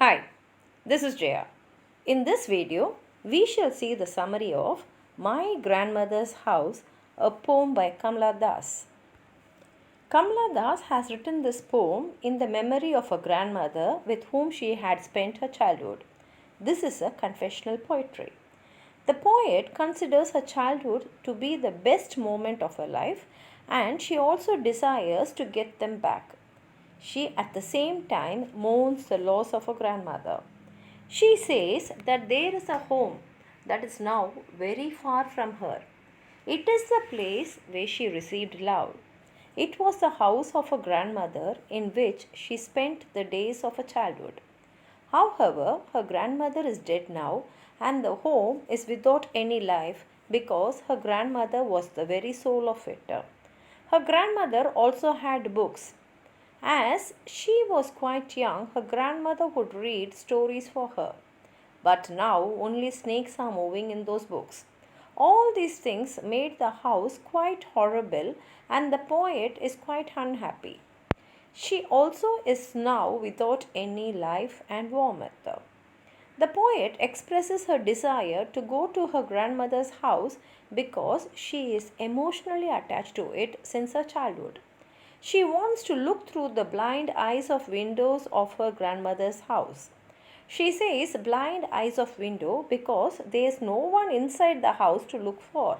Hi, this is Jaya. In this video, we shall see the summary of My Grandmother's House, a poem by Kamala Das. Kamala Das has written this poem in the memory of a grandmother with whom she had spent her childhood. This is a confessional poetry. The poet considers her childhood to be the best moment of her life, and she also desires to get them back. She at the same time mourns the loss of her grandmother. She says that there is a home that is now very far from her. It is the place where she received love. It was the house of her grandmother in which she spent the days of her childhood. However, her grandmother is dead now, and the home is without any life because her grandmother was the very soul of it. Her grandmother also had books. As she was quite young, her grandmother would read stories for her. But now only snakes are moving in those books. All these things made the house quite horrible, and the poet is quite unhappy. She also is now without any life and warmth. The poet expresses her desire to go to her grandmother's house because she is emotionally attached to it since her childhood. She wants to look through the blind eyes of windows of her grandmother's house. She says blind eyes of window because there is no one inside the house to look for.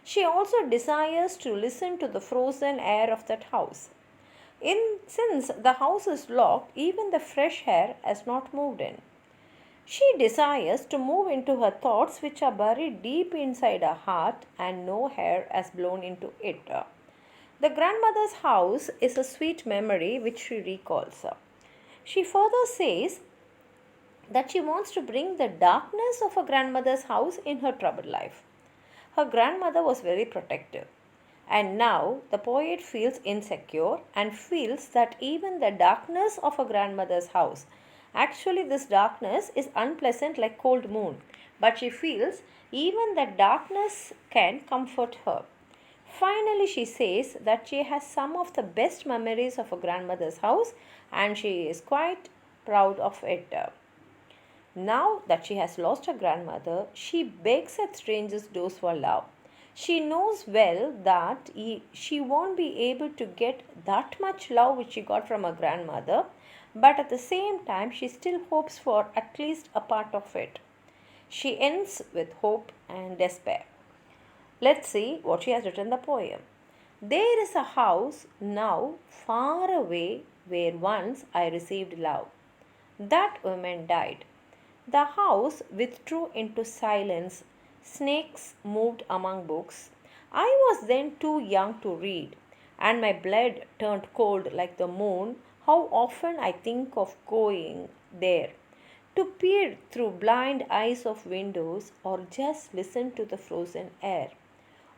She also desires to listen to the frozen air of that house. Since the house is locked, even the fresh air has not moved in. She desires to move into her thoughts which are buried deep inside her heart and no air has blown into it. The grandmother's house is a sweet memory which she recalls. She further says that she wants to bring the darkness of her grandmother's house in her troubled life. Her grandmother was very protective, and now the poet feels insecure and feels that even the darkness of her grandmother's house, actually this darkness is unpleasant like cold moon, but she feels even that darkness can comfort her. Finally, she says that she has some of the best memories of her grandmother's house and she is quite proud of it. Now that she has lost her grandmother, she begs at strangers' doors for love. She knows well that she won't be able to get that much love which she got from her grandmother, but at the same time, she still hopes for at least a part of it. She ends with hope and despair. Let's see what she has written in the poem. There is a house now far away where once I received love. That woman died. The house withdrew into silence. Snakes moved among books. I was then too young to read, and my blood turned cold like the moon. How often I think of going there to peer through blind eyes of windows or just listen to the frozen air.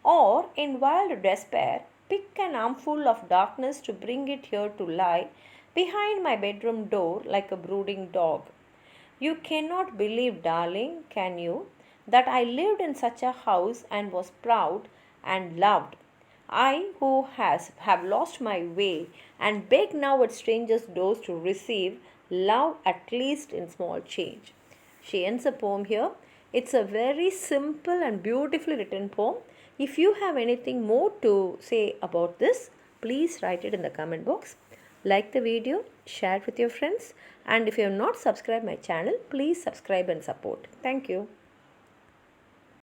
Or, in wild despair, pick an armful of darkness to bring it here to lie behind my bedroom door like a brooding dog. You cannot believe, darling, can you, that I lived in such a house and was proud and loved. I who have lost my way and beg now at strangers' doors to receive love at least in small change. She ends the poem here. It's a very simple and beautifully written poem. If you have anything more to say about this, please write it in the comment box. Like the video, share it with your friends, and if you have not subscribed my channel, please subscribe and support. Thank you.